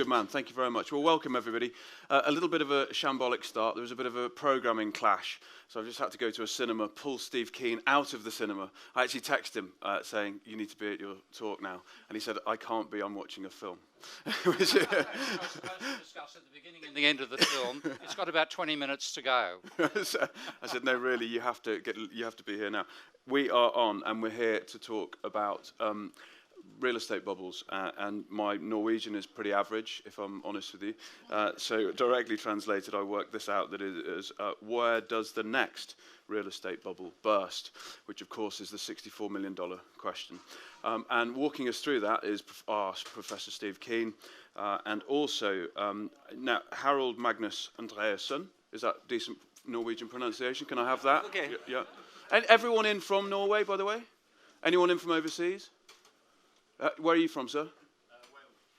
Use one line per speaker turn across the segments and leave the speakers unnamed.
Good man, thank you very much. Well, welcome everybody. A little bit of a shambolic start. There was a bit of a programming clash, so I've just had to go to a cinema, pull Steve Keen out of the cinema. I actually texted him saying, you need to be at your talk now. And he said, I can't be, I'm watching a film.
Which, I was supposed to discuss at the beginning and the end of the film. It's got about 20 minutes to go.
So I said, no, really, you have to be here now. We are on, and we're here to talk about real estate bubbles, and my Norwegian is pretty average, if I'm honest with you. So directly translated, I worked this out, that it is, where does the next real estate bubble burst? Which, of course, is the $64 million question. And walking us through that is Professor Steve Keen, and also now Harald Magnus Andreassen. Is that decent Norwegian pronunciation? Can I have that?
Okay.
Yeah. And everyone in from Norway, by the way? Anyone in from overseas? Where are you from, sir?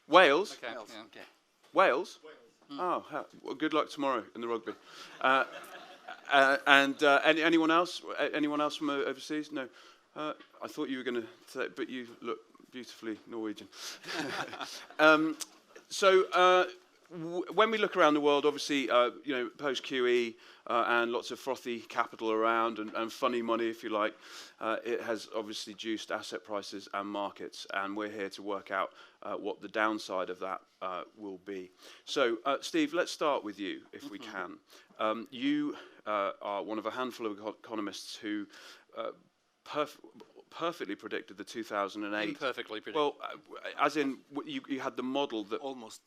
Wales.
Okay.
Wales.
Yeah.
Okay.
Wales? Oh, well, good luck tomorrow in the rugby. Anyone else? Anyone else from overseas? No. I thought you were going to say, but you look beautifully Norwegian. When we look around the world, obviously, post QE and lots of frothy capital around and funny money, if you like, it has obviously juiced asset prices and markets, and we're here to work out what the downside of that will be. So, Steve, let's start with you, if we can. You are one of a handful of economists who perfectly predicted the 2008.
Imperfectly predicted.
Well, as in you had the model that
Almost.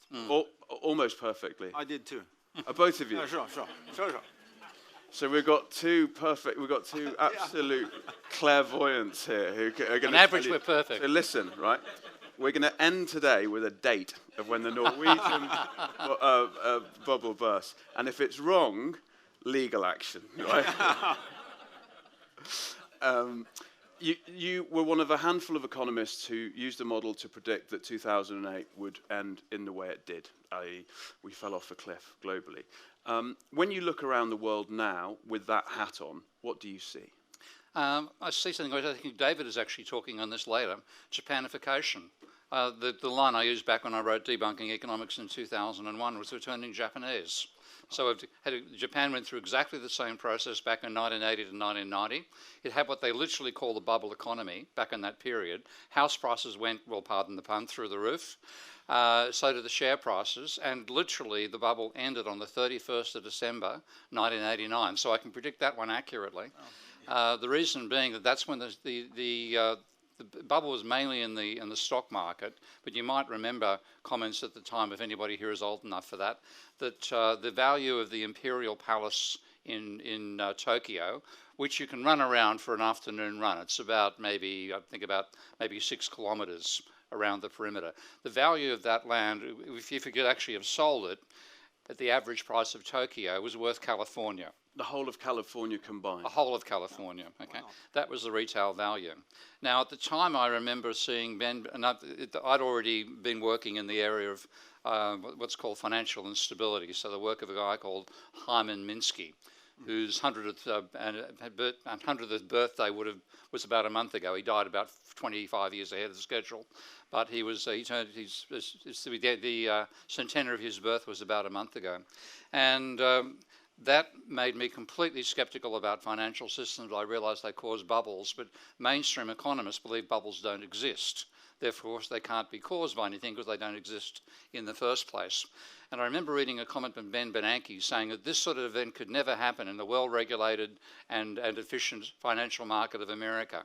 almost perfectly.
I did too.
Both of you.
Sure.
So we've got two absolute clairvoyants here who are going to.
On average, we're perfect.
So listen, right? We're going to end today with a date of when the Norwegian bubble bursts, and if it's wrong, legal action, right? You were one of a handful of economists who used the model to predict that 2008 would end in the way it did, i.e. we fell off a cliff globally. When you look around the world now with that hat on, what do you see?
I see something, I think David is actually talking on this later, Japanification. The line I used back when I wrote Debunking Economics in 2001 was returning Japanese. So Japan went through exactly the same process back in 1980 to 1990. It had what they literally call the bubble economy back in that period. House prices went, well, pardon the pun, through the roof. So did the share prices, and literally the bubble ended on the 31st of December 1989. So I can predict that one accurately. The reason being that that's when the bubble was mainly in the stock market, but you might remember comments at the time, if anybody here is old enough for that, that the value of the Imperial Palace in Tokyo, which you can run around for an afternoon run, it's about maybe 6 kilometres around the perimeter. The value of that land, if you could actually have sold it at the average price of Tokyo, was worth California.
The whole of California combined.
The whole of California, okay. Wow. That was the retail value. Now, at the time, I remember seeing I'd already been working in the area of what's called financial instability, so the work of a guy called Hyman Minsky, whose 100th birthday was about a month ago. He died about 25 years ahead of the schedule, but the centenary of his birth was about a month ago. And that made me completely skeptical about financial systems. I realised they cause bubbles, but mainstream economists believe bubbles don't exist. Therefore, they can't be caused by anything because they don't exist in the first place. And I remember reading a comment from Ben Bernanke saying that this sort of event could never happen in the well-regulated and efficient financial market of America,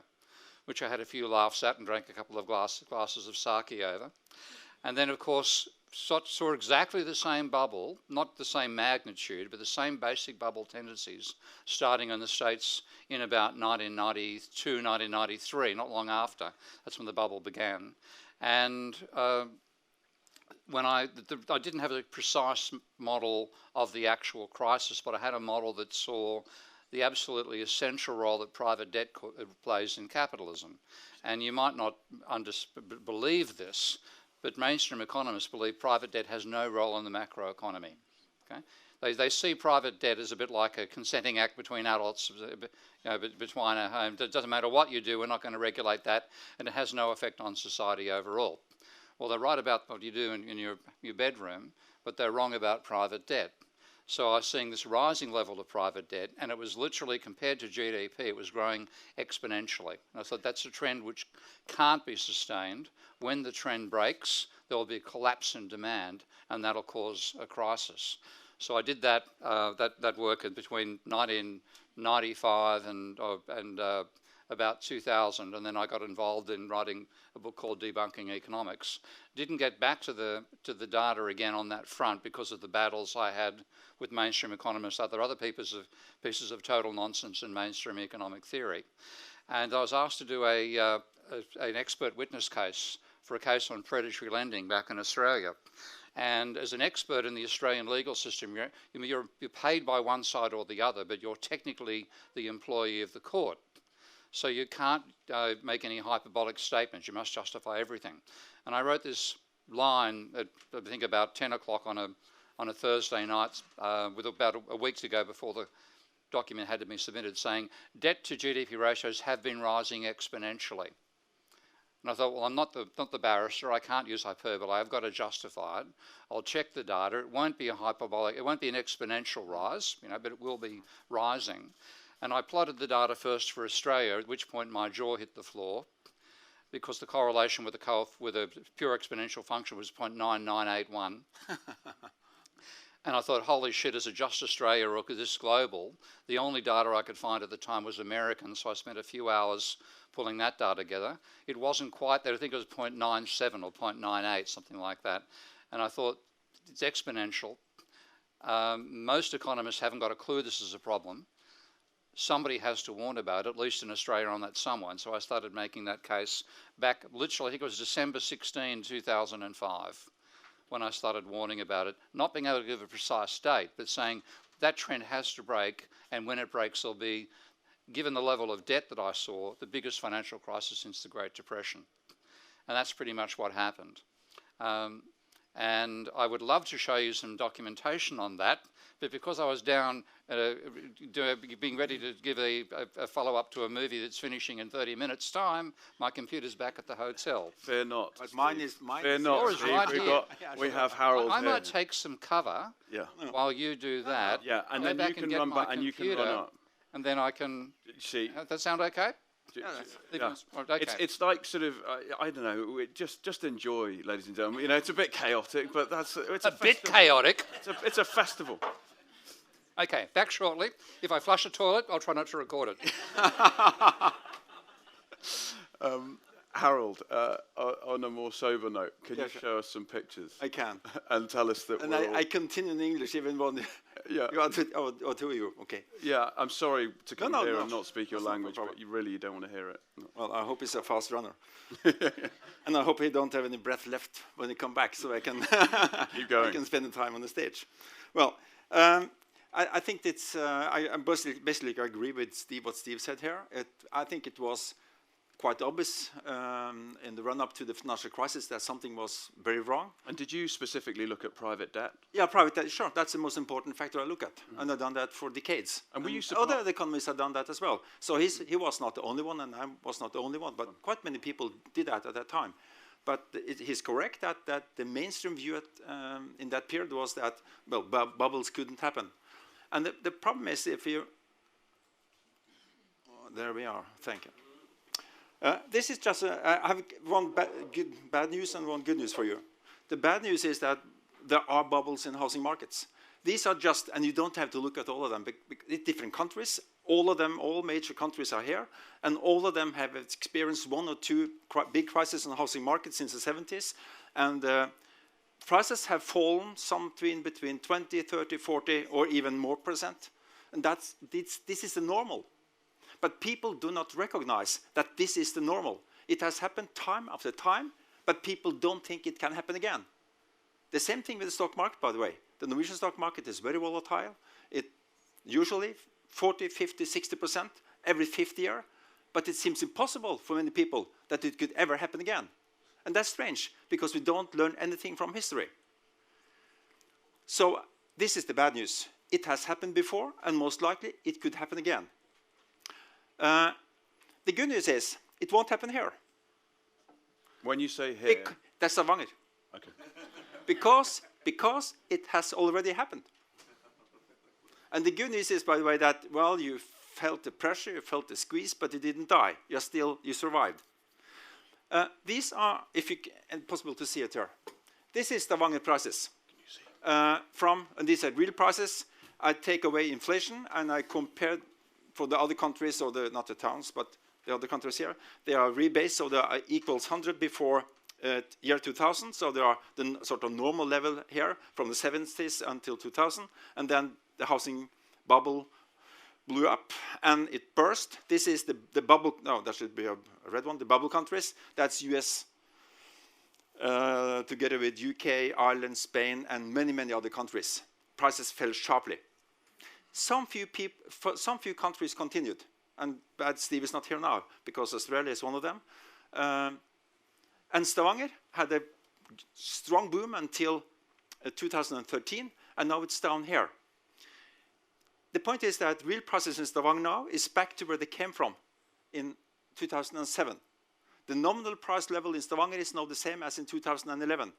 which I had a few laughs at and drank a couple of glasses of sake over. And then, of course, saw exactly the same bubble, not the same magnitude, but the same basic bubble tendencies starting in the States in about 1992, 1993, not long after. That's when the bubble began. And when I didn't have a precise model of the actual crisis, but I had a model that saw the absolutely essential role that private debt plays in capitalism. And you might not believe this, but mainstream economists believe private debt has no role in the macroeconomy. Okay? They see private debt as a bit like a consenting act between adults, between a home. It doesn't matter what you do, we're not going to regulate that, and it has no effect on society overall. Well, they're right about what you do in your bedroom, but they're wrong about private debt. So I was seeing this rising level of private debt, and it was literally, compared to GDP, it was growing exponentially. And I thought that's a trend which can't be sustained. When the trend breaks, there will be a collapse in demand, and that'll cause a crisis. So I did that work between 1995 and about 2000, and then I got involved in writing a book called Debunking Economics. Didn't get back to the data again on that front because of the battles I had with mainstream economists, other pieces of total nonsense in mainstream economic theory. And I was asked to do an expert witness case for a case on predatory lending back in Australia. And as an expert in the Australian legal system, you're paid by one side or the other, but you're technically the employee of the court. So you can't make any hyperbolic statements. You must justify everything. And I wrote this line at, I think, about 10 o'clock on a Thursday night, with about a week to go before the document had to be submitted, saying debt to GDP ratios have been rising exponentially. And I thought, well, I'm not the barrister. I can't use hyperbole. I've got to justify it. I'll check the data. It won't be a hyperbolic. It won't be an exponential rise, but it will be rising. And I plotted the data first for Australia, at which point my jaw hit the floor, because the correlation with a pure exponential function was 0.9981. And I thought, holy shit, is it just Australia or is this global? The only data I could find at the time was American, so I spent a few hours pulling that data together. It wasn't quite there. I think it was 0.97 or 0.98, something like that. And I thought, it's exponential. Most economists haven't got a clue this is a problem. Somebody has to warn about it, at least in Australia, on that someone. So I started making that case back, literally, I think it was December 16, 2005, when I started warning about it, not being able to give a precise date, but saying that trend has to break, and when it breaks, there'll be, given the level of debt that I saw, the biggest financial crisis since the Great Depression. And that's pretty much what happened. And I would love to show you some documentation on that, but because I was down being ready to give a follow-up to a movie that's finishing in 30 minutes' time, my computer's back at the hotel.
Fear not.
But mine is
Fear not, Steve.
Right
we have Harold
I
here.
might take some cover while you do that.
Yeah, and then you can run back and you can run up.
And then I can...
See?
Does that sound okay?
Yeah.
Okay.
It's like sort of I don't know. Just enjoy, ladies and gentlemen. It's a bit chaotic, but it's
a bit chaotic.
It's a festival.
Okay, back shortly. If I flush a toilet, I'll try not to record it.
Harold, on a more sober note, can you show us some pictures?
I can.
And tell us that
and I continue in English even when you or two of you. Okay.
Yeah, I'm sorry to come here
no.
and not speak your language, but you really don't want to hear it. No.
Well, I hope he's a fast runner. And I hope he don't have any breath left when he come back, so I can
keep going.
I can spend the time on the stage. Well, I think it's I basically agree with Steve, what Steve said here. I think it was quite obvious in the run-up to the financial crisis that something was very wrong.
And did you specifically look at private debt?
Yeah, private debt, sure. That's the most important factor I look at. And I've done that for decades.
And were you
other economists have done that as well. So he was not the only one, and I was not the only one, but quite many people did that at that time. But he's correct that the mainstream view in that period was that, well, bubbles couldn't happen. And the problem is if you... Oh, there we are. Thank you. This is just I have one bad news and one good news for you. The bad news is that there are bubbles in housing markets. These are just, and you don't have to look at all of them, in different countries. All major countries are here, and all of them have experienced one or two big crises in the housing market since the 70s. And prices have fallen something between 20, 30, 40, or even more %. And this is the normal. But people do not recognize that this is the normal. It has happened time after time, but people don't think it can happen again. The same thing with the stock market, by the way. The Norwegian stock market is very volatile. It usually 40, 50, 60% every fifth year. But it seems impossible for many people that it could ever happen again. And that's strange, because we don't learn anything from history. So this is the bad news. It has happened before, and most likely it could happen again. The good news is it won't happen here.
When you say here,
That's Stavanger.
Okay.
Because it has already happened. And the good news is, by the way, that, well, you felt the pressure, you felt the squeeze, but you didn't die. You survived. These are, if you can, possible to see it here. This is Stavanger prices. And these are real prices. I take away inflation, and I compare for the other countries, or not the towns, but the other countries here. They are rebased, so they are equals 100 before year 2000. So they are the sort of normal level here from the 70s until 2000. And then the housing bubble blew up, and it burst. This is the bubble. No, that should be a red one. The bubble countries. That's US, together with UK, Ireland, Spain, and many, many other countries. Prices fell sharply. Some few countries continued, and Steve is not here now because Australia is one of them. And Stavanger had a strong boom until 2013, and now it's down here. The point is that real prices in Stavanger now is back to where they came from in 2007. The nominal price level in Stavanger is now the same as in 2011.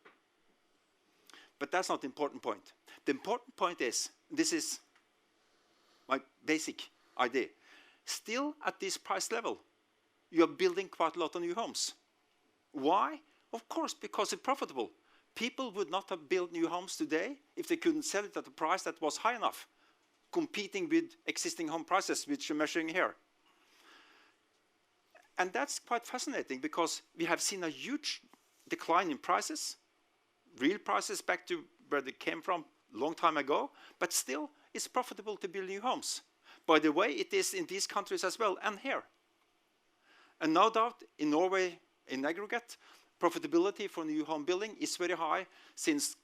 But that's not the important point. The important point is, this is my basic idea. Still at this price level, you are building quite a lot of new homes. Why? Of course, because it's profitable. People would not have built new homes today if they couldn't sell it at a price that was high enough, competing with existing home prices, which you're measuring here. And that's quite fascinating, because we have seen a huge decline in prices, real prices back to where they came from a long time ago, but still it's profitable to build new homes. By the way, it is in these countries as well, and here. And no doubt in Norway, in aggregate, profitability for new home building is very high, since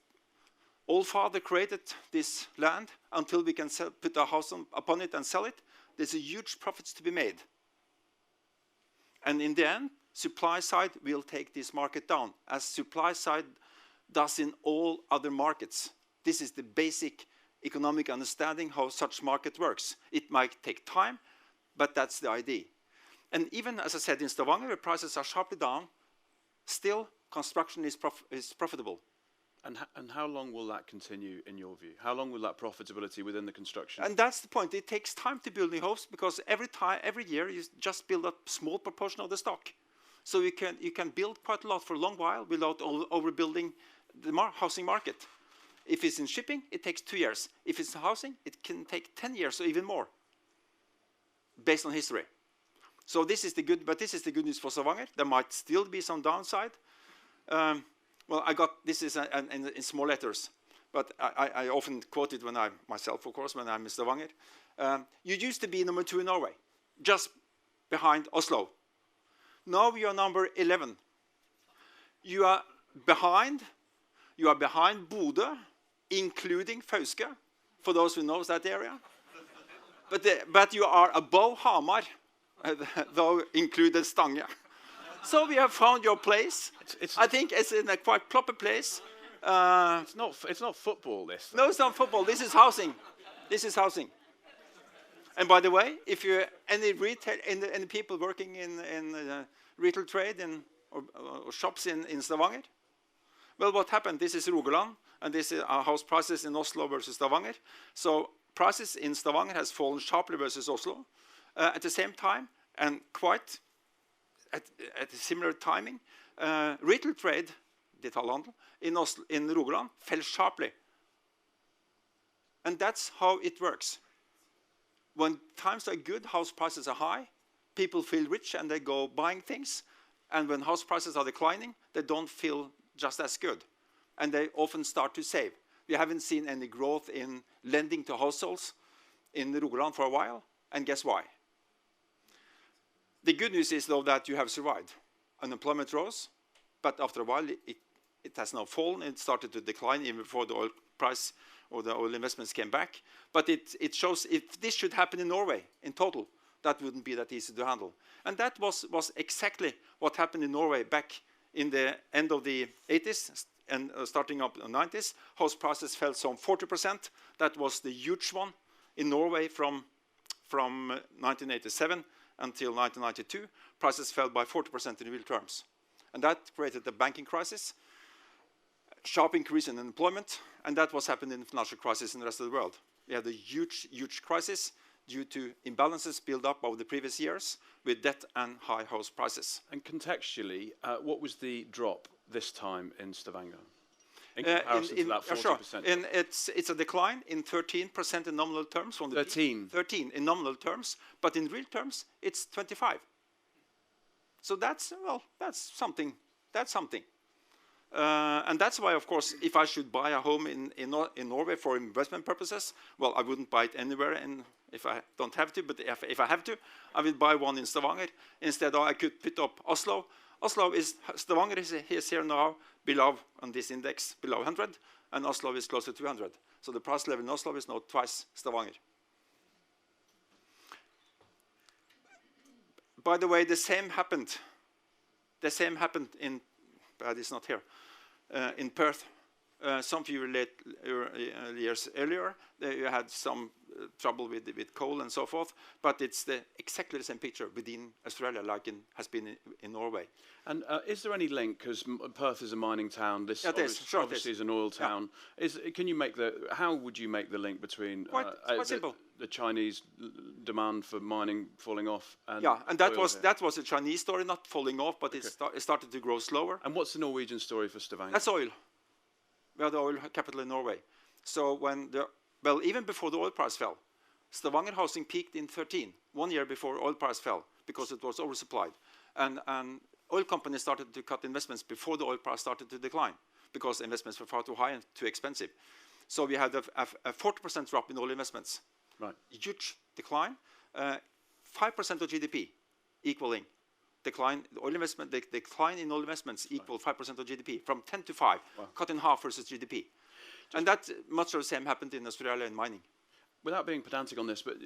Old Father created this land. Until we can put a house upon it and sell it, there's a huge profits to be made. And in the end, supply side will take this market down, as supply side does in all other markets. This is the basic economic understanding how such market works. It might take time, but that's the idea. And even, as I said, in Stavanger, where prices are sharply down, still construction is profitable.
And how long will that continue, in your view? How long will that profitability within the construction?
And that's the point. It takes time to build new homes, because every year you just build a small proportion of the stock. So you can build quite a lot for a long while without overbuilding the housing market. If it's in shipping, it takes 2 years. If it's in housing, it can take 10 years or even more, based on history. So this is the good, but this is the good news for Stavanger. There might still be some downside. Well, I got this is in small letters, but I often quote it myself, of course, when I'm in Stavanger. You used to be number 2 in Norway, just behind Oslo. Now you are number 11. You are behind Bodø, including Fauske, for those who know that area. But you are above Hamar, though included Stange. So we have found your place. I think it's in a quite proper place.
It's not football, this.
No, it's not football. This is housing. This is housing. And by the way, if you any retail, any people working in retail trade or shops in Stavanger, well, what happened? This is Rogaland, and this is our house prices in Oslo versus Stavanger. So prices in Stavanger has fallen sharply versus Oslo. At the same time, and quite at a similar timing, retail trade, detailhandel, in Rogaland fell sharply. And that's how it works. When times are good, house prices are high, people feel rich and they go buying things. And when house prices are declining, they don't feel just as good. And they often start to save. We haven't seen any growth in lending to households in Rogaland for a while, and guess why? The good news is, though, that you have survived. Unemployment rose, but after a while it has now fallen. It started to decline even before the oil price or the oil investments came back. But it shows if this should happen in Norway in total, that wouldn't be that easy to handle. And that was exactly what happened in Norway back in the end of the 80s and starting up in the 90s. House prices fell some 40%. That was the huge one in Norway from 1987 until 1992. Prices fell by 40% in real terms. And that created the banking crisis. sharp increase in unemployment, and that was happening in the financial crisis in the rest of the world. We had a huge crisis due to imbalances built up over the previous years with debt and high house prices.
And contextually, what was the drop this time in Stavanger? In comparison to that 40%?
Sure. It's a decline in 13% in nominal terms. From the
13?
13 in nominal terms, but in real terms, it's 25. So that's, well, that's something. That's something. And that's why, of course, if I should buy a home in Norway for investment purposes, well, I wouldn't buy it anywhere and if I don't have to, but if I have to, I will buy one in Stavanger. Instead, I could put up Oslo. Stavanger is here now below on this index, below 100, and Oslo is close to 200. So the price level in Oslo is now twice Stavanger. By the way, the same happened in, but it's not here, in Perth. Some few years earlier, you had some trouble with coal and so forth, but it's exactly the same picture within Australia, like has been in Norway. And
is there any link? Because Perth is a mining town. This obviously is an oil town. Yeah. How would you make the link between
quite simple.
The Chinese demand for mining falling off? And
and that was a Chinese story, not falling off, but it started to grow slower.
And what's the Norwegian story for Stavanger?
That's oil. We are the oil capital in Norway. So even before the oil price fell, Stavanger housing peaked in 2013, 1 year before oil price fell, because it was oversupplied. And oil companies started to cut investments before the oil price started to decline, because investments were far too high and too expensive. So we had a 40% drop in oil investments.
Right.
Huge decline. 5% of GDP equaling decline. The decline in oil investments equal 5% of GDP, from 10 to 5, cut in half versus GDP. And that much of the same happened in Australia in mining.
Without being pedantic on this, but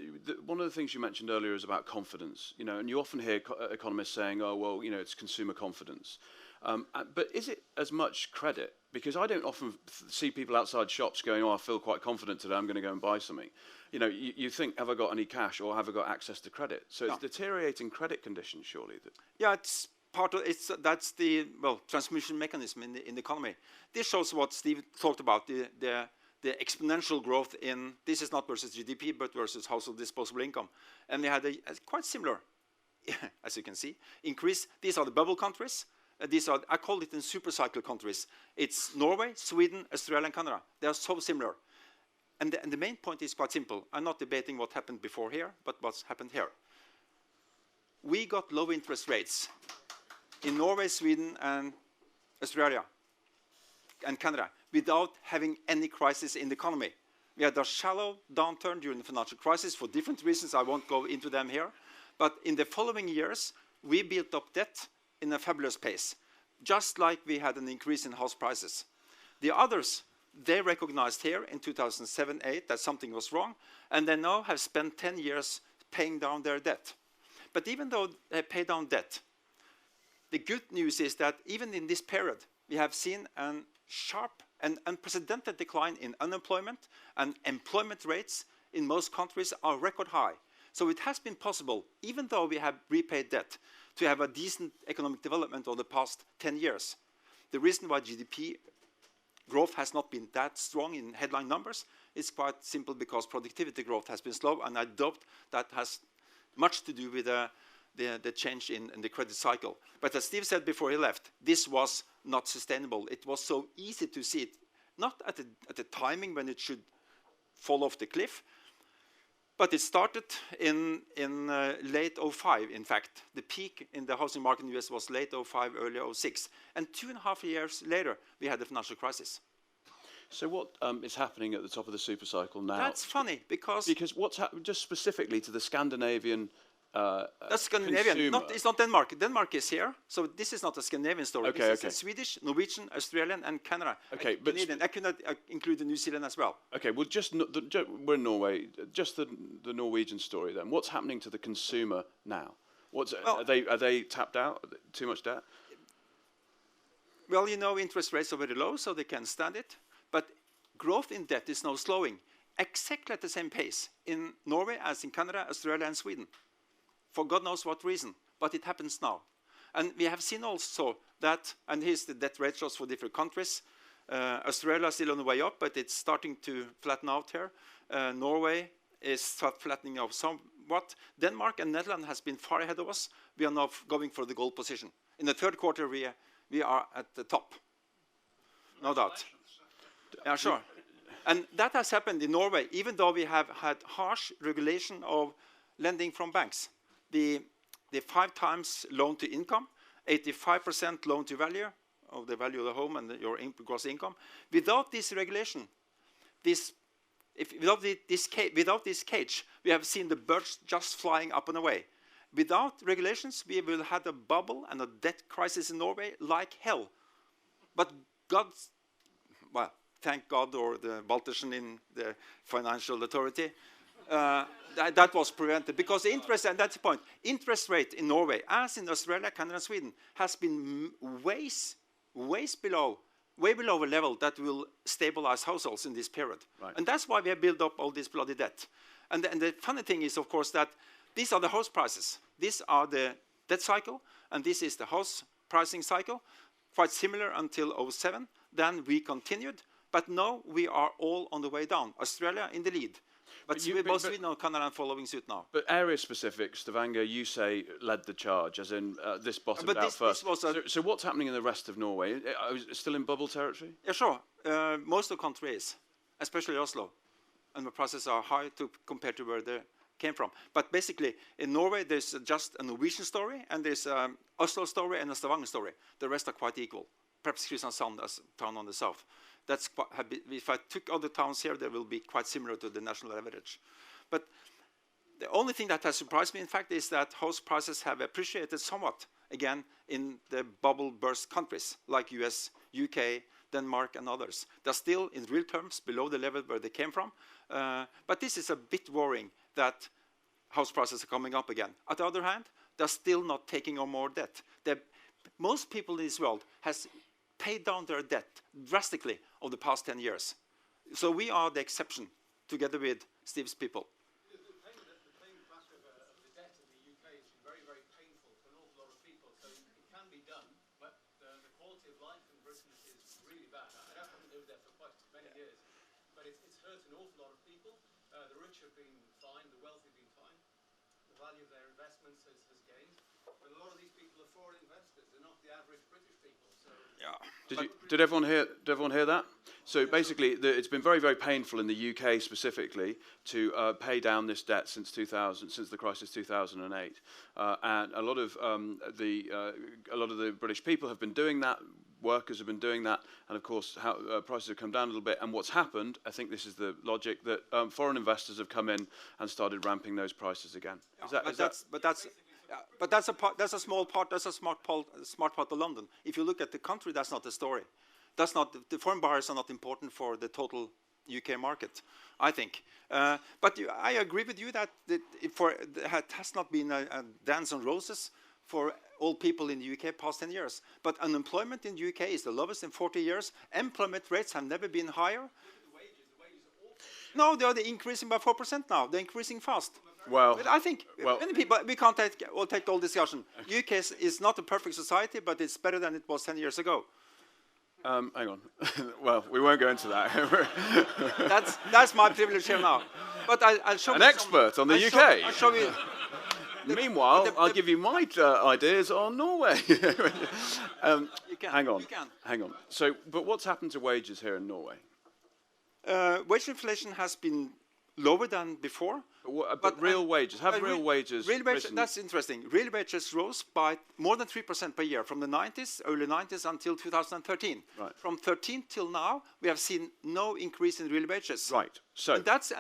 one of the things you mentioned earlier is about confidence. And you often hear economists saying, "Oh, well, it's consumer confidence." But is it as much credit? Because I don't often see people outside shops going, "Oh, I feel quite confident today. I'm going to go and buy something." You think, "Have I got any cash, or have I got access to credit?" So it's deteriorating credit conditions, surely.
It's part of that's the transmission mechanism in the economy. This shows what Steve talked about, the exponential growth in, this is not versus GDP, but versus household disposable income. And we had a quite similar, as you can see, increase. These are the bubble countries. I call it in super cycle countries. It's Norway, Sweden, Australia, and Canada. They are so similar. And the main point is quite simple. I'm not debating what happened before here, but what's happened here. We got low interest rates in Norway, Sweden, and Australia, and Canada, without having any crisis in the economy. We had a shallow downturn during the financial crisis for different reasons. I won't go into them here. But in the following years, we built up debt in a fabulous pace, just like we had an increase in house prices. The others, they recognized here in 2007-08 that something was wrong, and they now have spent 10 years paying down their debt. But even though they pay down debt, the good news is that even in this period, we have seen a sharp and unprecedented decline in unemployment, and employment rates in most countries are record high. So it has been possible, even though we have repaid debt, to have a decent economic development over the past 10 years. The reason why GDP growth has not been that strong in headline numbers is quite simple, because productivity growth has been slow, and I doubt that has much to do with the change in the credit cycle. But as Steve said before he left, this was not sustainable. It was so easy to see it, not at the timing when it should fall off the cliff, but it started in late 05, in fact. The peak in the housing market in the US was late 05, early 06. And 2.5 years later, we had the financial crisis.
So what is happening at the top of the super cycle now?
That's funny, because
what's happening, just specifically to the Scandinavian
that's Scandinavian. It's not Denmark. Denmark is here, so this is not a Scandinavian story. This is Swedish, Norwegian, Australian, and Canada.
Okay,
Canadian. I cannot include New Zealand as well.
Okay, well, we're in Norway. Just the Norwegian story then. What's happening to the consumer now? Are they tapped out? Too much debt?
Well, interest rates are very low, so they can stand it. But growth in debt is now slowing, exactly at the same pace in Norway as in Canada, Australia, and Sweden. For God knows what reason, but it happens now. And we have seen also that, and here's the debt ratios for different countries. Australia is still on the way up, but it's starting to flatten out here. Norway is flattening out somewhat. Denmark and Netherlands has been far ahead of us. We are now going for the gold position. In the third quarter, we are at the top. No doubt. Yeah, sure. And that has happened in Norway, even though we have had harsh regulation of lending from banks. The 5 times loan to income, 85% loan to value of the value of the home and your gross income. Without this regulation, without this cage, we have seen the birds just flying up and away. Without regulations, we will have a bubble and a debt crisis in Norway like hell. But thank God, or the Baltersen in the financial authority, that was prevented. Because interest, and that's the point, interest rate in Norway, as in Australia, Canada, and Sweden, has been way below a level that will stabilize households in this period. Right. And that's why we have built up all this bloody debt. And the funny thing is, of course, that these are the house prices. These are the debt cycle, and this is the house pricing cycle, quite similar until 2007. Then we continued, but now we are all on the way down. Australia in the lead. But both Sweden and Canada are following suit now. But
area specific, Stavanger, you say led the charge, as in this bottomed out first. So what's happening in the rest of Norway? Is it still in bubble territory?
Yeah, sure. Most of the country is, especially Oslo. And the prices are high compared to where they came from. But basically, in Norway, there's just a Norwegian story, and there's an Oslo story and a Stavanger story. The rest are quite equal. Perhaps Kristiansand as a town on the south. That's quite, if I took other towns here, they will be quite similar to the national average. But the only thing that has surprised me, in fact, is that house prices have appreciated somewhat, again, in the bubble burst countries, like US, UK, Denmark, and others. They're still, in real terms, below the level where they came from. But this is a bit worrying that house prices are coming up again. On the other hand, they're still not taking on more debt. Most people in this world has paid down their debt drastically over the past 10 years. So we are the exception, together with Steve's people.
The paying back of the debt in the UK is very, very painful for an awful lot of people. So it can be done, but the quality of life in Britain is really bad. I haven't lived there for quite many years, but it's hurt an awful lot of people. The rich have been fine, the wealthy have been fine. The value of their investments has gained. But a lot of these people are foreign investors. They're not the average British people. So
yeah. Did everyone hear that? So basically, it's been very, very painful in the UK specifically to pay down this debt since the crisis 2008, and a lot of the British people have been doing that. Workers have been doing that, and of course, prices have come down a little bit. And what's happened, I think this is the logic, that foreign investors have come in and started ramping those prices again.
But that's a small part. That's a smart part of London. If you look at the country, that's not the story. That's not the foreign buyers are not important for the total UK market, I think. But I agree with you that it has not been a dance on roses for all people in the UK past 10 years. But unemployment in the UK is the lowest in 40 years. Employment rates have never been higher.
The wages are awful.
No, they're increasing by 4% now. They're increasing fast.
Well,
but I think many people, we can't take all discussion. UK is not a perfect society, but it's better than it was 10 years ago.
Hang on. Well, we won't go into that.
that's my privilege here now. But I'll show you
an expert on the UK.
I'll show you.
Meanwhile, I'll give you my ideas on Norway. Hang on. So, but what's happened to wages here in Norway?
Wage inflation has been lower than before.
But real wages, real wages risen?
That's interesting. Real wages rose by more than 3% per year from the 90s, early 90s, until 2013.
Right.
From 13 till now, we have seen no increase in real wages.
Right. So
and that's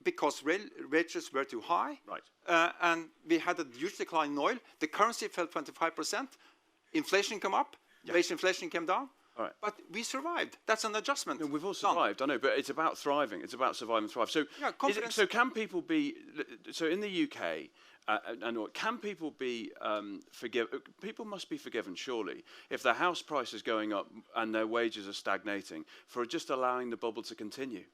because real wages were too high.
Right.
And we had a huge decline in oil. The currency fell 25%. Inflation came up. Yeah. Wage inflation came down.
All right.
But we survived. That's an adjustment.
No, we've all survived, I know, but it's about thriving. It's about surviving and thrive. So, so can people be? So in the UK, can people be people must be forgiven, surely, if their house price is going up and their wages are stagnating, for just allowing the bubble to continue.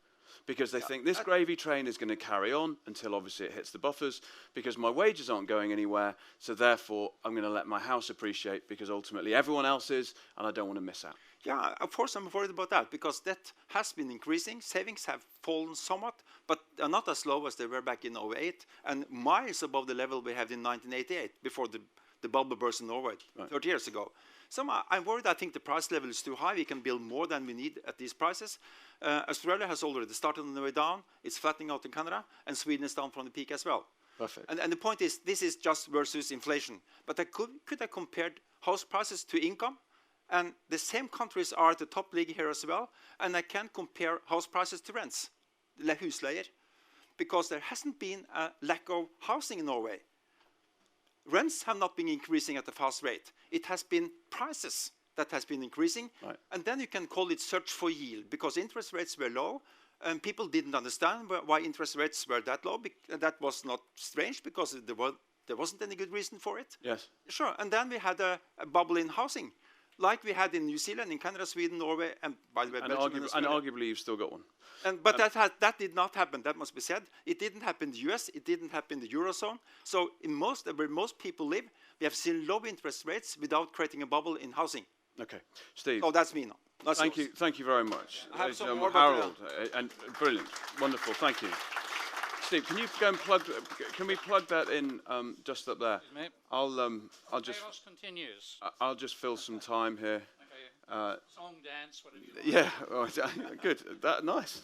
because they think this gravy train is going to carry on until obviously it hits the buffers, because my wages aren't going anywhere, so therefore I'm going to let my house appreciate because ultimately everyone else is, and I don't want to miss out.
Yeah, of course I'm worried about that, because debt has been increasing, savings have fallen somewhat, but are not as low as they were back in 2008, and miles above the level we had in 1988, before the bubble burst in Norway 30 years ago. So I'm worried. I think the price level is too high. We can build more than we need at these prices. Australia has already started on the way down. It's flattening out in Canada, and Sweden is down from the peak as well.
Perfect.
And the point is, this is just versus inflation. But could I compared house prices to income? And the same countries are at the top league here as well. And I can compare house prices to rents, husleier, because there hasn't been a lack of housing in Norway. Rents have not been increasing at a fast rate. It has been prices that has been increasing. Right. And then you can call it search for yield, because interest rates were low, and people didn't understand why interest rates were that low. That was not strange, because there wasn't any good reason for it. Yes. Sure. And then we had a bubble in housing, like we had in New Zealand, in Canada, Sweden, Norway, and by the way, Belgium
and arguably you've still got one.
But that did not happen, that must be said. It didn't happen in the US, it didn't happen in the Eurozone. So in where most people live, we have seen low interest rates without creating a bubble in housing.
Okay, Steve.
So that's me now.
Thank you very much.
I have some more
Harold, and brilliant, wonderful, thank you. Steve, can you go and plug, can we plug that in just up there? I'll just,
chaos continues.
I'll just fill some time here.
Song, dance, whatever you want.
Yeah, good. Nice.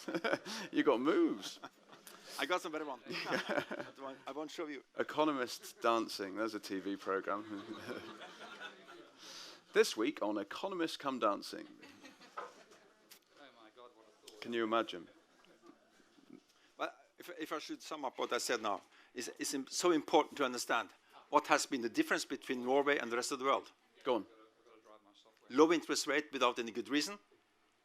You got moves.
I got some better one. I won't show you.
Economist Dancing. There's a TV program. This week on Economists Come Dancing.
Oh my God, what a thought.
Can you imagine?
Well, if I should sum up what I said now, it's so important to understand what has been the difference between Norway and the rest of the world.
Go on.
Low interest rate without any good reason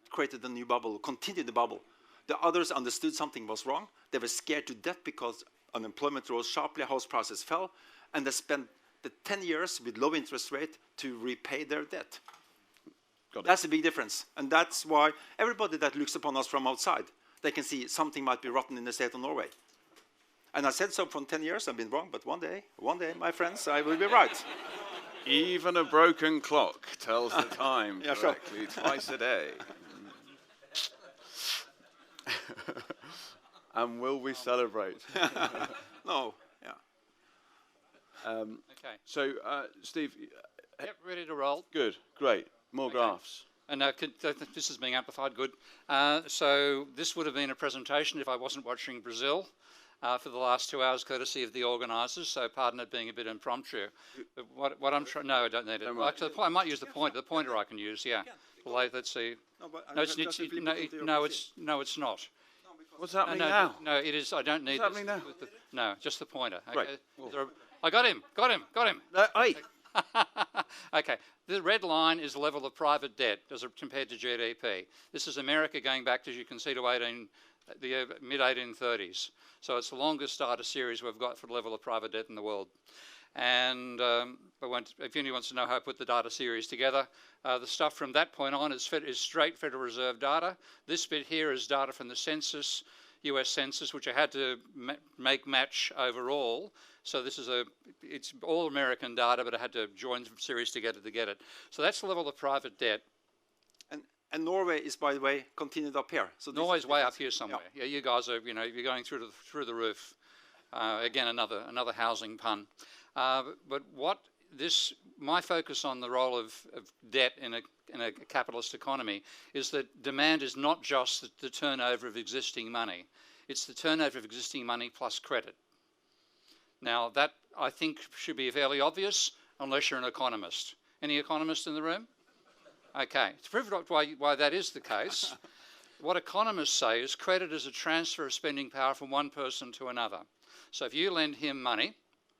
created a new bubble, continued the bubble. The others understood something was wrong. They were scared to death because unemployment rose sharply, house prices fell, and they spent the 10 years with low interest rate to repay their debt. That's a big difference. And that's why everybody that looks upon us from outside, they can see something might be rotten in the state of Norway. And I said so for 10 years, I've been wrong, but one day, my friends, I will be right.
Even a broken clock tells the time correctly twice a day. And will we celebrate?
No, yeah.
Okay.
So, Steve.
Yep, ready to roll.
Good, great. More graphs.
And this is being amplified, good. So this would have been a presentation if I wasn't watching Brazil for the last 2 hours, courtessy of the organisers, so pardon it being a bit impromptu. But what I'm trying, no, I don't need it. Actually, I might use the pointer I can use, yeah. Let's see. No, it's not.
What's happening now?
No, it is, I don't need
What's happening now?
No, just the pointer. Okay.
Right.
I got him.
Hey.
Okay, the red line is the level of private debt as compared to GDP. This is America going back, as you can see, to the mid-1830s. So it's the longest data series we've got for the level of private debt in the world. And if anyone wants to know how I put the data series together, the stuff from that point on is straight Federal Reserve data. This bit here is data from the census, US Census, which I had to make match overall. So this is it's all American data, but I had to join the series together to get it. So that's the level of private debt.
And Norway is, by the way, continued up here. So
Norway's way up here somewhere. Yeah, you guys are, you're going through the roof. Again, another housing pun. But my focus on the role of debt in a capitalist economy is that demand is not just the turnover of existing money. It's the turnover of existing money plus credit. Now, that, I think, should be fairly obvious, unless you're an economist. Any economists in the room? Okay. To prove why that is the case, what economists say is credit is a transfer of spending power from one person to another. So if you lend him money,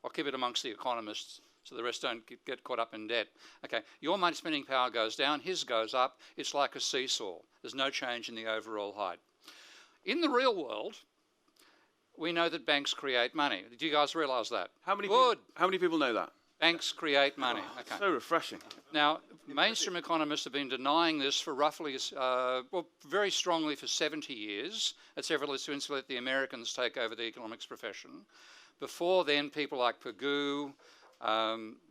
I'll keep it amongst the economists so the rest don't get caught up in debt. Okay, your money spending power goes down, his goes up. It's like a seesaw. There's no change in the overall height. In the real world, we know that banks create money. Do you guys realise that?
How many people know that?
Banks create money. Okay.
So refreshing.
Now, mainstream economists have been denying this for roughly, well, very strongly for 70 years. It's effortless to let the Americans take over the economics profession. Before then, people like Pagoo,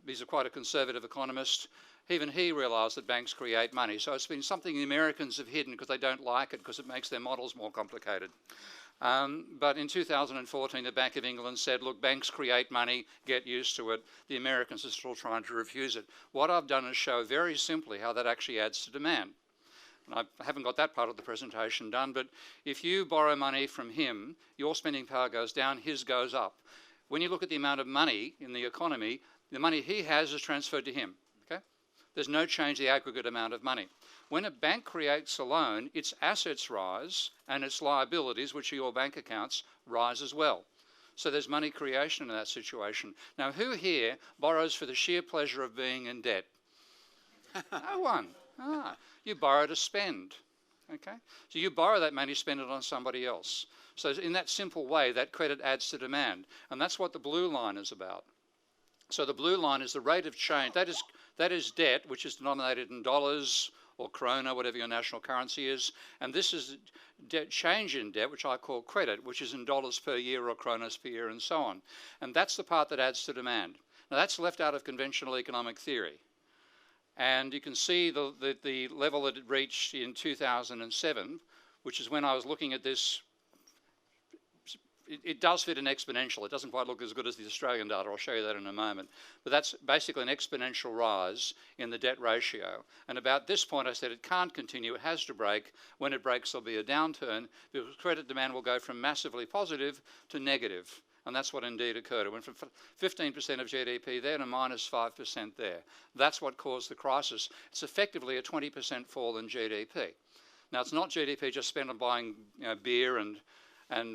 he's quite a conservative economist, even he realised that banks create money. So it's been something the Americans have hidden because they don't like it, because it makes their models more complicated. But in 2014, the Bank of England said, look, banks create money, get used to it. The Americans are still trying to refuse it. What I've done is show very simply how that actually adds to demand. And I haven't got that part of the presentation done, but if you borrow money from him, your spending power goes down, his goes up. When you look at the amount of money in the economy, the money he has is transferred to him. Okay? There's no change in the aggregate amount of money. When a bank creates a loan, its assets rise and its liabilities, which are your bank accounts, rise as well. So there's money creation in that situation. Now, who here borrows for the sheer pleasure of being in debt? No one. You borrow to spend. Okay? So you borrow that money, spend it on somebody else. So in that simple way, that credit adds to demand. And that's what the blue line is about. So the blue line is the rate of change. That is debt, which is denominated in dollars or krona, whatever your national currency is. And this is change in debt, which I call credit, which is in dollars per year or kronas per year and so on. And that's the part that adds to demand. Now that's left out of conventional economic theory. And you can see the level that it reached in 2007, which is when I was looking at this. It does fit an exponential. It doesn't quite look as good as the Australian data. I'll show you that in a moment. But that's basically an exponential rise in the debt ratio. And about this point, I said it can't continue. It has to break. When it breaks, there'll be a downturn because credit demand will go from massively positive to negative. And that's what indeed occurred. It went from 15% of GDP there to minus 5% there. That's what caused the crisis. It's effectively a 20% fall in GDP. Now, it's not GDP just spent on buying beer and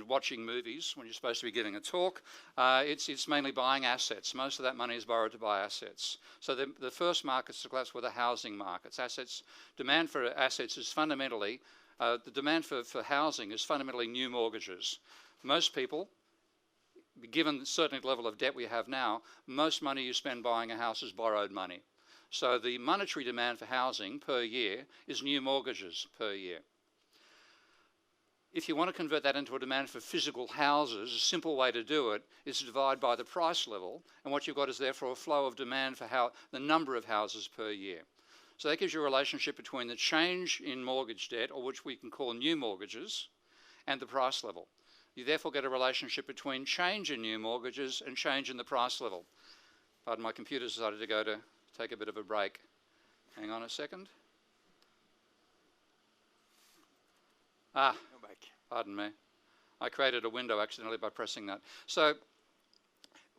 watching movies when you're supposed to be giving a talk. It's mainly buying assets. Most of that money is borrowed to buy assets. So the first markets to collapse were the housing markets. Demand for assets is fundamentally, the demand for housing is fundamentally new mortgages. Most people, given certainly the level of debt we have now, most money you spend buying a house is borrowed money. So the monetary demand for housing per year is new mortgages per year. If you want to convert that into a demand for physical houses, a simple way to do it is to divide by the price level, and what you've got is therefore a flow of demand for the number of houses per year. So that gives you a relationship between the change in mortgage debt, or which we can call new mortgages, and the price level. You therefore get a relationship between change in new mortgages and change in the price level. Pardon, my computer decided to take a bit of a break. Hang on a second. Pardon me. I created a window accidentally by pressing that. So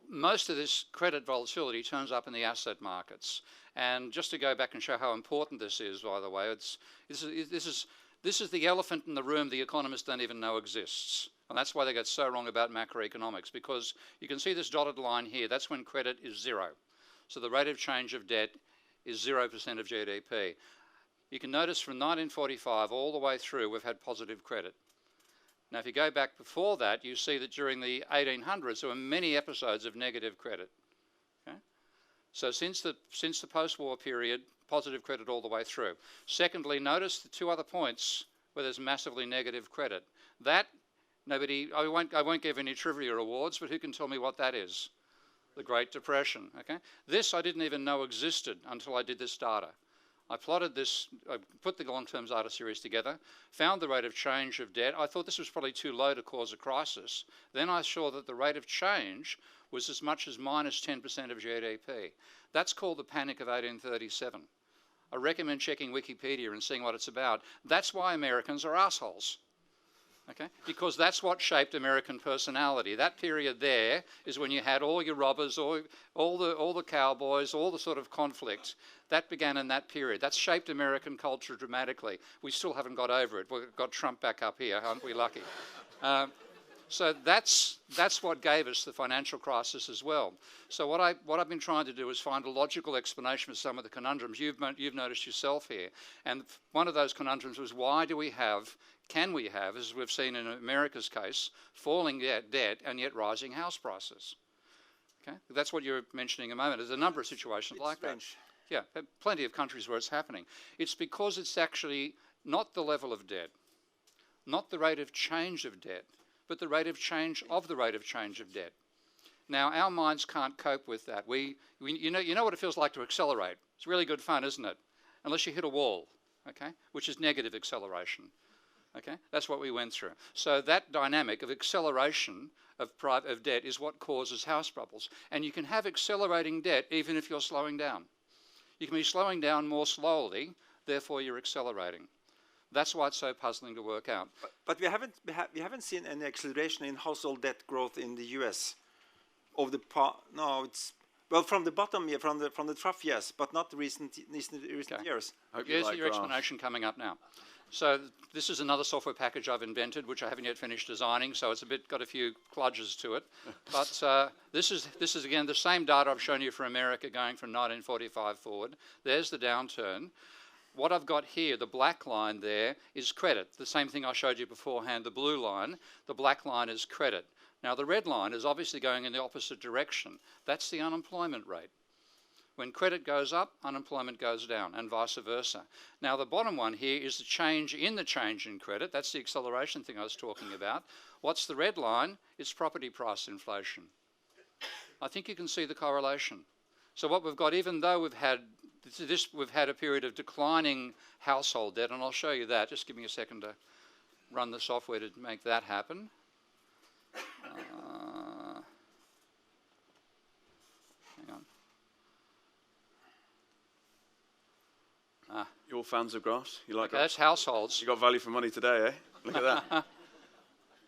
most of this credit volatility turns up in the asset markets. And just to go back and show how important this is, by the way, this is the elephant in the room the economists don't even know exists. And that's why they get so wrong about macroeconomics, because you can see this dotted line here. That's when credit is zero. So the rate of change of debt is 0% of GDP. You can notice from 1945 all the way through, we've had positive credit. Now, if you go back before that, you see that during the 1800s, there were many episodes of negative credit. Okay? So since the post-war period, positive credit all the way through. Secondly, notice the two other points where there's massively negative credit. That, I won't give any trivia awards, but who can tell me what that is? The Great Depression. Okay? This I didn't even know existed until I did this data. I plotted this, I put the long-term data series together, found the rate of change of debt. I thought this was probably too low to cause a crisis. Then I saw that the rate of change was as much as minus 10% of GDP. That's called the Panic of 1837. I recommend checking Wikipedia and seeing what it's about. That's why Americans are assholes. Okay? Because that's what shaped American personality. That period there is when you had all your robbers, all the cowboys, all the sort of conflict. That began in that period. That's shaped American culture dramatically. We still haven't got over it. We've got Trump back up here, aren't we lucky? So that's what gave us the financial crisis as well. So what I've been trying to do is find a logical explanation for some of the conundrums you've noticed yourself here. And one of those conundrums was, why do we have, can we have, as we've seen in America's case, falling debt and yet rising house prices? Okay, that's what you're mentioning a moment. There's a number of situations like that. Yeah, plenty of countries where it's happening. It's because it's actually not the level of debt, not the rate of change of debt, but the rate of change of the rate of change of debt. Now, our minds can't cope with that. You know what it feels like to accelerate. It's really good fun, isn't it? Unless you hit a wall, okay, which is negative acceleration. Okay, that's what we went through. So that dynamic of acceleration of debt is what causes house bubbles. And you can have accelerating debt even if you're slowing down. You can be slowing down more slowly, therefore you're accelerating. That's why it's so puzzling to work out.
But we haven't seen any acceleration in household debt growth in the U.S. over the no, it's well from the bottom, yeah, from the trough, yes, but not recent years.
Here's your explanation coming up now. So this is another software package I've invented, which I haven't yet finished designing, so it's got a few kludges to it. But this is again the same data I've shown you for America going from 1945 forward. There's the downturn. What I've got here, the black line there, is credit. The same thing I showed you beforehand, the blue line. The black line is credit. Now the red line is obviously going in the opposite direction. That's the unemployment rate. When credit goes up, unemployment goes down, and vice versa. Now the bottom one here is the change in credit. That's the acceleration thing I was talking about. What's the red line? It's property price inflation. I think you can see the correlation. So what we've got, even though we've had a period of declining household debt, and I'll show you that. Just give me a second to run the software to make that happen. Hang on.
You're all fans of graphs? You like
Okay, that's households.
You got value for money today, eh? Look at that.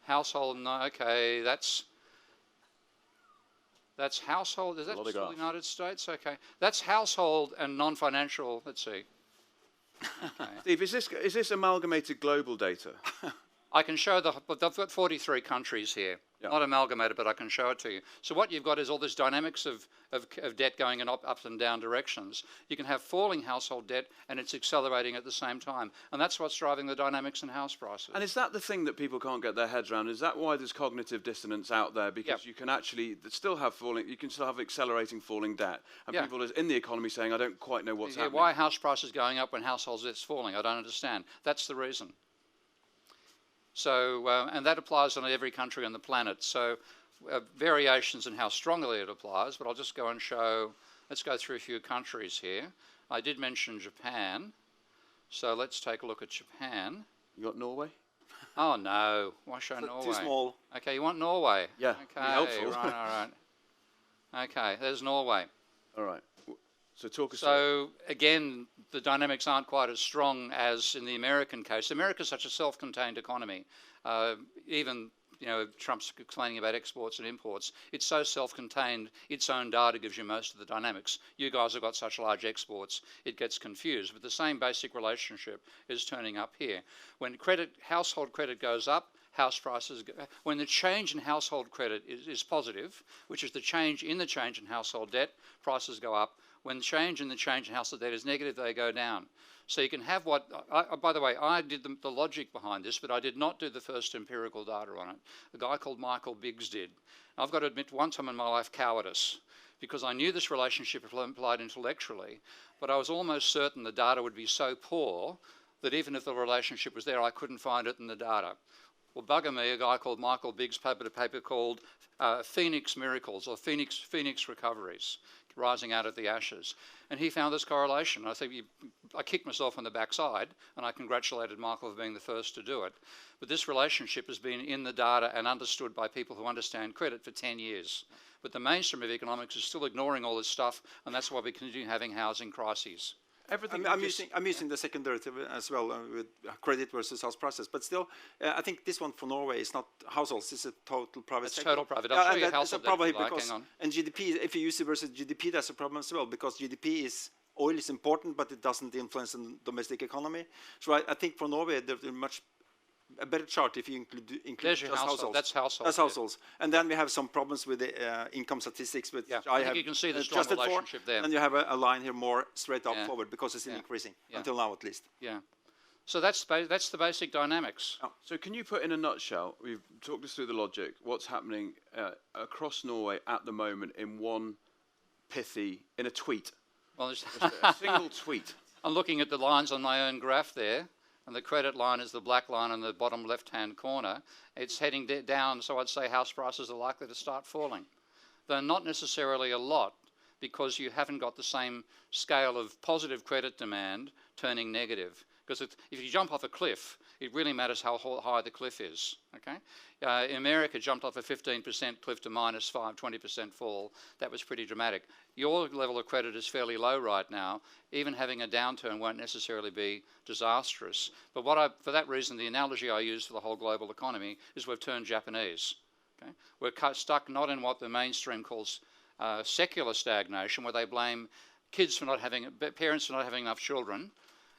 Household, no, okay, that's household. Is that still the United States? Okay, that's household and non-financial. Let's see. Okay.
Steve, is this amalgamated global data?
I can show but I've got 43 countries here. Yep. Not amalgamated, but I can show it to you. So what you've got is all this dynamics of debt going in up and down directions. You can have falling household debt and it's accelerating at the same time. And that's what's driving the dynamics in house prices.
And is that the thing that people can't get their heads around? Is that why there's cognitive dissonance out there? Because
yep.
you can actually still have accelerating falling debt. And
yeah.
people in the economy saying, I don't quite know what's happening.
Why are house prices going up when household debt's falling? I don't understand. That's the reason. So, and that applies on every country on the planet. So, variations in how strongly it applies, but I'll just go and show, let's go through a few countries here. I did mention Japan, so let's take a look at Japan.
You got Norway?
Oh no, why show Norway?
Too small.
Okay, you want Norway?
Yeah,
okay,
helpful.
right. Okay, there's Norway.
All right. So talk us
So again, the dynamics aren't quite as strong as in the American case. America's such a self-contained economy. Even Trump's complaining about exports and imports. It's so self-contained. Its own data gives you most of the dynamics. You guys have got such large exports, it gets confused. But the same basic relationship is turning up here. When household credit goes up, house prices go. When the change in household credit is positive, which is the change in household debt, prices go up. When change in household debt is negative, they go down. So you can have by the way, I did the logic behind this, but I did not do the first empirical data on it. A guy called Michael Biggs did. I've got to admit, one time in my life, cowardice, because I knew this relationship applied intellectually, but I was almost certain the data would be so poor that even if the relationship was there, I couldn't find it in the data. Well, bugger me, a guy called Michael Biggs published a paper called Phoenix Miracles, or Phoenix Recoveries, rising out of the ashes. And he found this correlation. I kicked myself on the backside, and I congratulated Michael for being the first to do it. But this relationship has been in the data and understood by people who understand credit for 10 years. But the mainstream of economics is still ignoring all this stuff, and that's why we continue having housing crises.
I'm using the second derivative as well with credit versus house prices, but still, I think this one for Norway is not households; it's a total private sector.
Total private. I'll show you household debt if you like.
Hang on. And GDP, if you use it versus GDP, that's a problem as well because oil is important, but it doesn't influence the domestic economy. So I think for Norway, there's a better chart if you include
just households. That's households.
That's households. And then we have some problems with the income statistics, which
I think you can see the strong relationship there.
And you have a line here more straight up forward because it's still increasing, until now at least.
Yeah. So that's the basic dynamics.
So can you put in a nutshell, we've talked us through the logic, what's happening across Norway at the moment in one pithy, in a tweet?
Well,
A single tweet.
I'm looking at the lines on my own graph there, and the credit line is the black line in the bottom left-hand corner. It's heading down, so I'd say house prices are likely to start falling. Though not necessarily a lot, because you haven't got the same scale of positive credit demand turning negative. Because if you jump off a cliff, it really matters how high the cliff is. Okay, America jumped off a 15% cliff to -5, 20% fall. That was pretty dramatic. Your level of credit is fairly low right now. Even having a downturn won't necessarily be disastrous. But for that reason, the analogy I use for the whole global economy is we've turned Japanese. Okay? We're stuck not in what the mainstream calls secular stagnation, where they blame kids for not having, parents for not having enough children,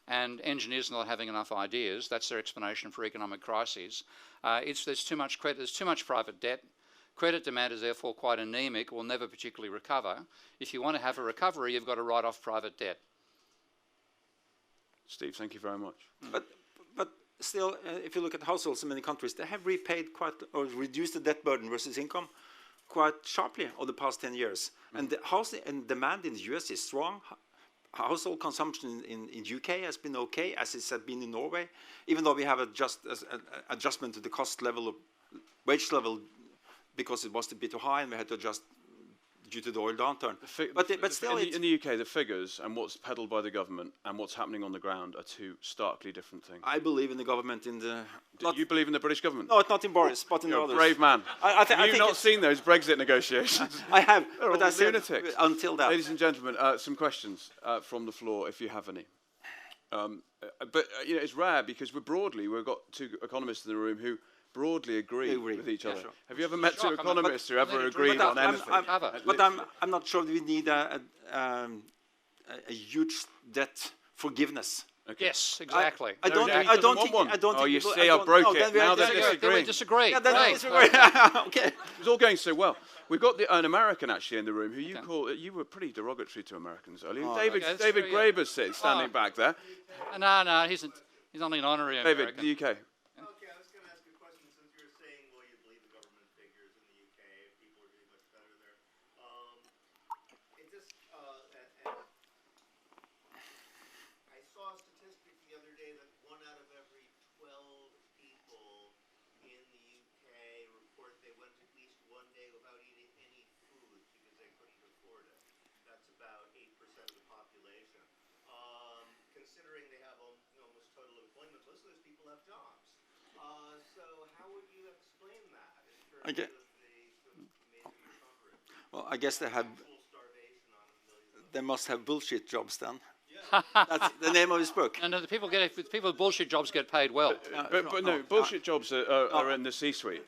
and engineers not having enough ideas. That's their explanation for economic crises. There's too much credit, there's too much private debt. Credit demand is therefore quite anemic, will never particularly recover. If you want to have a recovery, you've got to write off private debt.
Steve, thank you very much.
But still, if you look at households in many countries, they have repaid quite, or reduced the debt burden versus income quite sharply over the past 10 years. And the housing and demand in the US is strong. Household consumption in UK has been okay, as it has been in Norway, even though we have adjustment to the cost level of wage level because it was a bit too high and we had to adjust due to the oil downturn. But still,
in the UK, the figures and what's peddled by the government and what's happening on the ground are two starkly different things.
I believe in the government.
Do you believe in the British government?
No, not in Boris, but in
You're
others.
a brave man. Have you not seen those Brexit negotiations?
I have,
They're
but
all
I said
lunatics.
until that.
Ladies and gentlemen, some questions from the floor, if you have any. It's rare because we've got two economists in the room who broadly agree with each other.
Sure.
Have you ever met two economists who ever
But
agreed on anything?
But I'm not sure we need a huge debt forgiveness.
Okay.
Yes, exactly.
I don't think.
Oh, you see, I broke it. Now they're
Then we
disagreeing.
disagree.
Yeah, then
Great.
we disagree. Okay.
It's all going so well. We've got an American actually in the room who you were pretty derogatory to Americans earlier. David
true,
Graeber's standing back there.
No, he's only an honorary
David,
American.
the UK.
Okay, I was going to ask a question since you were saying, well, you believe the government figures in the UK, people are doing much better there. I saw a statistic the other day that 1 out of every 12 people in the UK report they went at least one day without eating any food because they couldn't afford it. That's about 8% of the population. Considering they have almost total employment, most of those people have jobs. So how would you explain that in terms of the amazing recovery?
Well, I guess
Full starvation on a million.
they must have bullshit jobs then. That's the name of his book.
And the people with bullshit jobs get paid well.
But no, bullshit jobs are in the C-suite.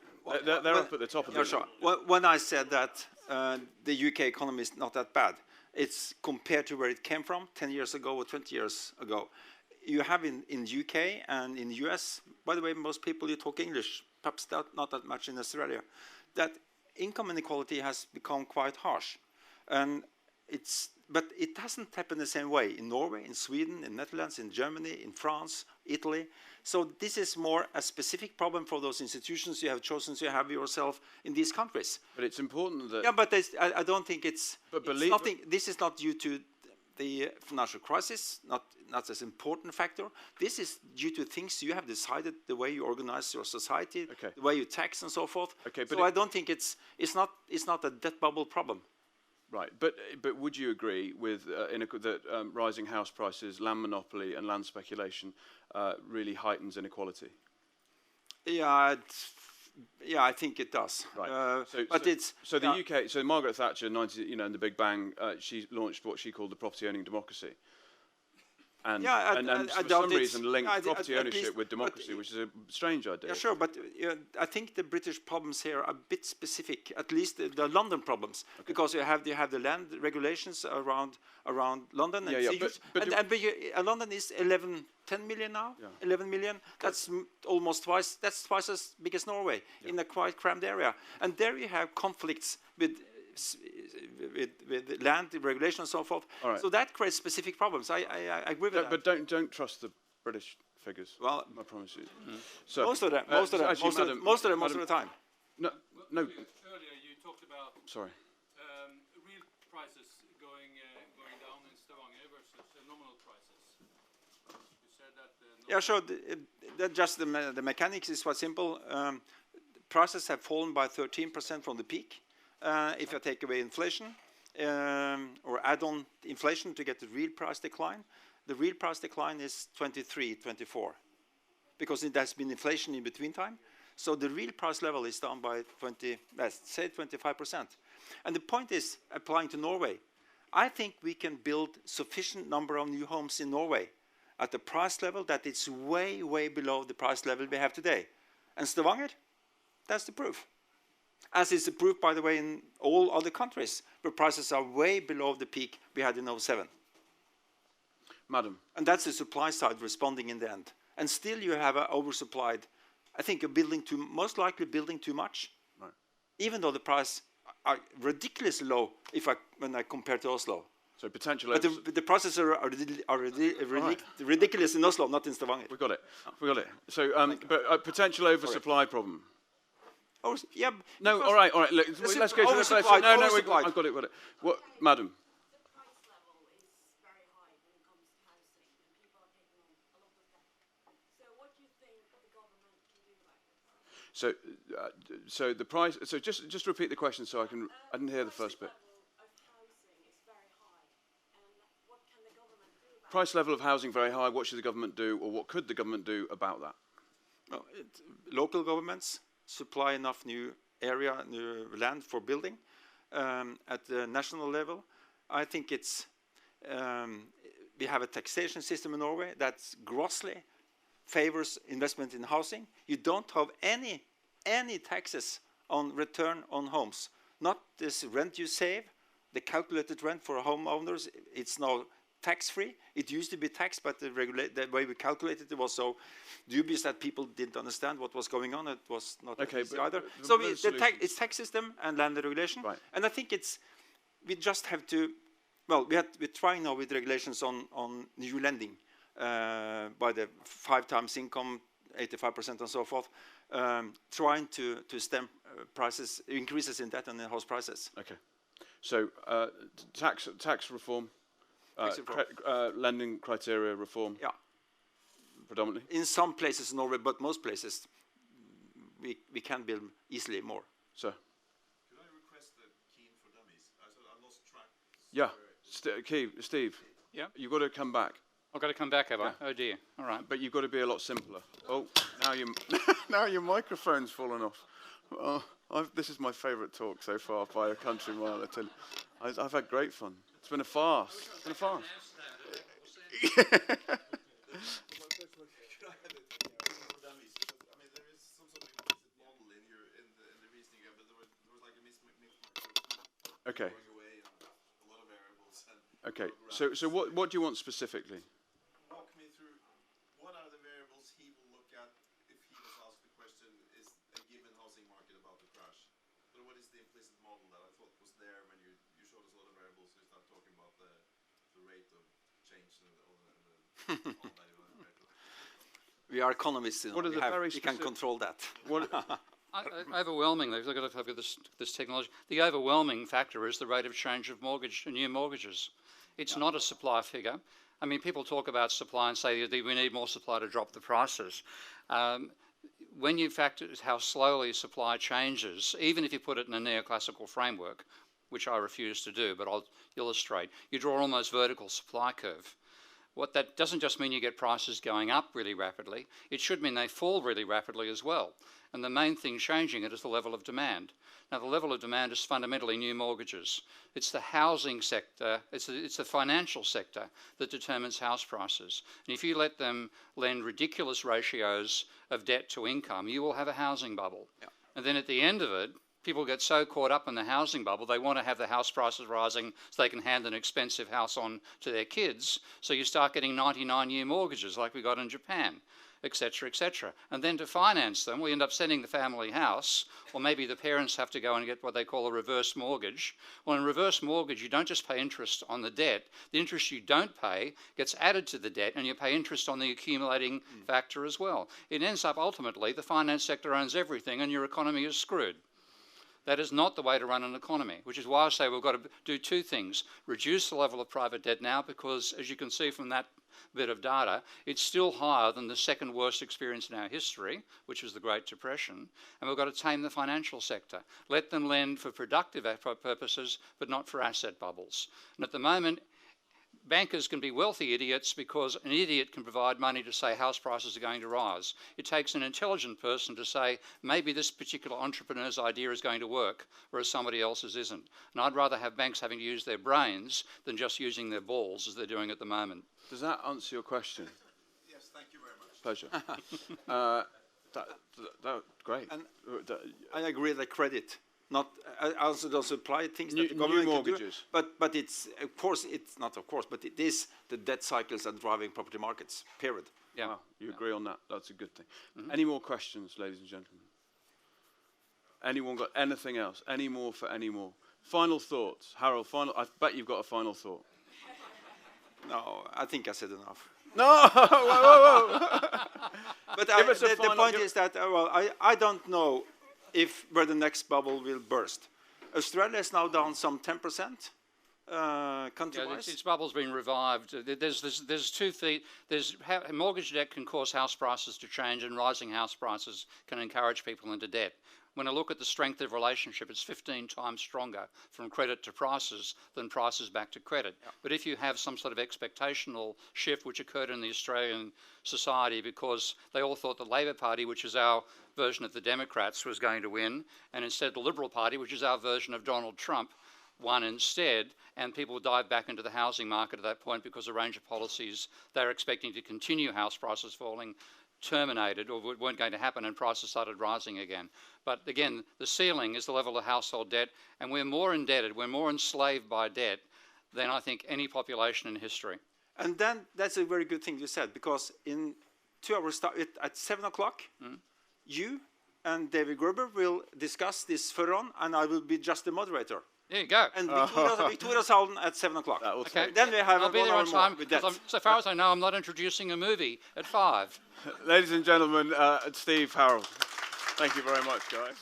They're up at the top of the
Sure. When I said that the UK economy is not that bad, it's compared to where it came from 10 years ago or 20 years ago. You have in UK and in the US, by the way, most people you talk English, perhaps not that much in Australia, that income inequality has become quite harsh. But it doesn't happen the same way in Norway, in Sweden, in Netherlands, in Germany, in France, Italy. So this is more a specific problem for those institutions you have chosen to have yourself in these countries.
But it's important that...
Yeah, but I don't think it's nothing. This is not due to the financial crisis, not as important factor. This is due to things you have decided, the way you organize your society, the way you tax and so forth.
Okay,
so I don't think it's not a debt bubble problem.
Right, but would you agree with that rising house prices, land monopoly, and land speculation really heightens inequality?
Yeah, I think it does.
Right. So the UK. So Margaret Thatcher, in the Big Bang, she launched what she called the property owning democracy. And for some reason linked property ownership with democracy, which is a strange idea.
Yeah, sure, but I think the British problems here are a bit specific, at least the London problems, because you have the land regulations around London. And London is 10 million now, 11 million. That's almost twice. That's twice as big as Norway in a quite crammed area. And there you have conflicts with land regulation and so forth.
Right.
So that creates specific problems. I agree with that.
But don't trust the British figures.
Well,
I promise you. So,
most of them,
actually,
most of the time.
No.
Earlier you talked about
Sorry.
real prices going down in Stavanger versus nominal prices. You said that.
Yeah, sure. The mechanics is quite simple. Prices have fallen by 13% from the peak. If you take away inflation or add on inflation to get the real price decline, the real price decline is 23, 24, because it has been inflation in between time. So the real price level is down by 25%. And the point is, applying to Norway, I think we can build sufficient number of new homes in Norway at the price level that it's way, way below the price level we have today. And Stavanger, that's the proof. As is the proof, by the way, in all other countries, where prices are way below the peak we had in 2007.
Madam.
And that's the supply side responding in the end. And still you have an oversupplied. I think you're building most likely building too much,
right,
even though the price are ridiculously low when I compare to Oslo.
So potential.
But the prices are ridiculous in Oslo, not in Stavanger.
We got it. We got it. So, but a potential oversupply problem.
Oh, yeah.
No, all right. Look, let's go to the question. No, I've got it. What, madam? So the price. So just repeat the question so I didn't hear the first bit. Price level of housing very high. What should the government do, or what could the government do about that?
Well, local governments supply enough new land for building. At the national level, I think it's we have a taxation system in Norway that grossly favors investment in housing. You don't have any taxes on return on homes. Not this rent you save, the calculated rent for homeowners. It's now tax-free. It used to be taxed, but the way we calculated it was so dubious that people didn't understand what was going on. It was not easy either. So it's tax system and land regulation.
Right.
And I think we just have to, well, we're trying now with regulations on new lending by the 5 times income, 85% and so forth, trying to stem increases in debt and in house prices.
Okay. So tax reform. Lending criteria reform.
Yeah.
Predominantly.
In some places in Norway, but most places, we can build easily more.
Sir.
Could I request the key for dummies? I lost track.
Yeah. Steve.
Yeah.
You've got to come back.
I've got to come back, have I?
Yeah.
Oh dear. All right.
But you've got to be a lot simpler. Oh, now your microphone's fallen off. Oh, this is my favourite talk so far by a country mile. I tell you, I've had great fun. It's been a farce. It's been a farce. Okay. Okay. So what do you want specifically?
Walk me through what are the variables he will look at if he was asked the question, is a given housing market about to crash? So what is the implicit model that I thought was there when you showed us a lot of variables? You start talking about the rate of change and
we are economists.
What are the very
we can control that.
Overwhelmingly, if you look at this technology, the overwhelming factor is the rate of change of new mortgages. It's not a supply figure. I mean, people talk about supply and say that we need more supply to drop the prices. When you factor how slowly supply changes, even if you put it in a neoclassical framework, which I refuse to do, but I'll illustrate, you draw almost vertical supply curve. What that doesn't just mean you get prices going up really rapidly, it should mean they fall really rapidly as well. And the main thing changing it is the level of demand. Now, the level of demand is fundamentally new mortgages. It's the housing sector, it's the financial sector that determines house prices. And if you let them lend ridiculous ratios of debt to income, you will have a housing bubble.
Yeah.
And then at the end of it, people get so caught up in the housing bubble, they want to have the house prices rising so they can hand an expensive house on to their kids. So you start getting 99-year mortgages like we got in Japan. etc., etc. And then to finance them, we end up sending the family house, or maybe the parents have to go and get what they call a reverse mortgage. Well, in reverse mortgage, you don't just pay interest on the debt. The interest you don't pay gets added to the debt, and you pay interest on the accumulating factor as well. It ends up ultimately the finance sector owns everything, and your economy is screwed. That is not the way to run an economy, which is why I say we've got to do two things. Reduce the level of private debt now, because as you can see from that bit of data, it's still higher than the second worst experience in our history, which was the Great Depression, and we've got to tame the financial sector. Let them lend for productive purposes, but not for asset bubbles. And at the moment, bankers can be wealthy idiots because an idiot can provide money to say house prices are going to rise. It takes an intelligent person to say maybe this particular entrepreneur's idea is going to work, whereas somebody else's isn't. And I'd rather have banks having to use their brains than just using their balls as they're doing at the moment.
Does that answer your question?
Yes, thank you very much.
Pleasure. That great.
And I agree that credit, not I also don't supply things that the
New
government
mortgages.
can do, but it's of course it's not of course, but it is the debt cycles that are driving property markets. Period.
Yeah.
Wow, you agree on that? That's a good thing. Any more questions, ladies and gentlemen? Anyone got anything else? Any more for any more? Final thoughts, Harald. I bet you've got a final thought.
No, I think I said enough.
No, whoa.
But the point is that well, I don't know where the next bubble will burst. Australia is now down some 10%. Country-wise,
its bubble's been revived. There's two things. Mortgage debt can cause house prices to change, and rising house prices can encourage people into debt. When I look at the strength of relationship, it's 15 times stronger from credit to prices than prices back to credit. Yeah. But if you have some sort of expectational shift, which occurred in the Australian society because they all thought the Labor Party, which is our version of the Democrats, was going to win, and instead the Liberal Party, which is our version of Donald Trump, won instead, and people dive back into the housing market at that point because a range of policies they're expecting to continue house prices falling terminated or weren't going to happen, and prices started rising again. But again, the ceiling is the level of household debt, and we're more indebted, we're more enslaved by debt than I think any population in history.
And then that's a very good thing you said, because in 2 hours at 7 o'clock, you and David Gruber will discuss this further on, and I will be just the moderator.
There you go.
And Victoria Salen at 7 o'clock.
Okay.
Then we have
I'll be there on time.
With that.
So far as I know, I'm not introducing a movie at 5.
Ladies and gentlemen, Steve, Harald, thank you very much, guys.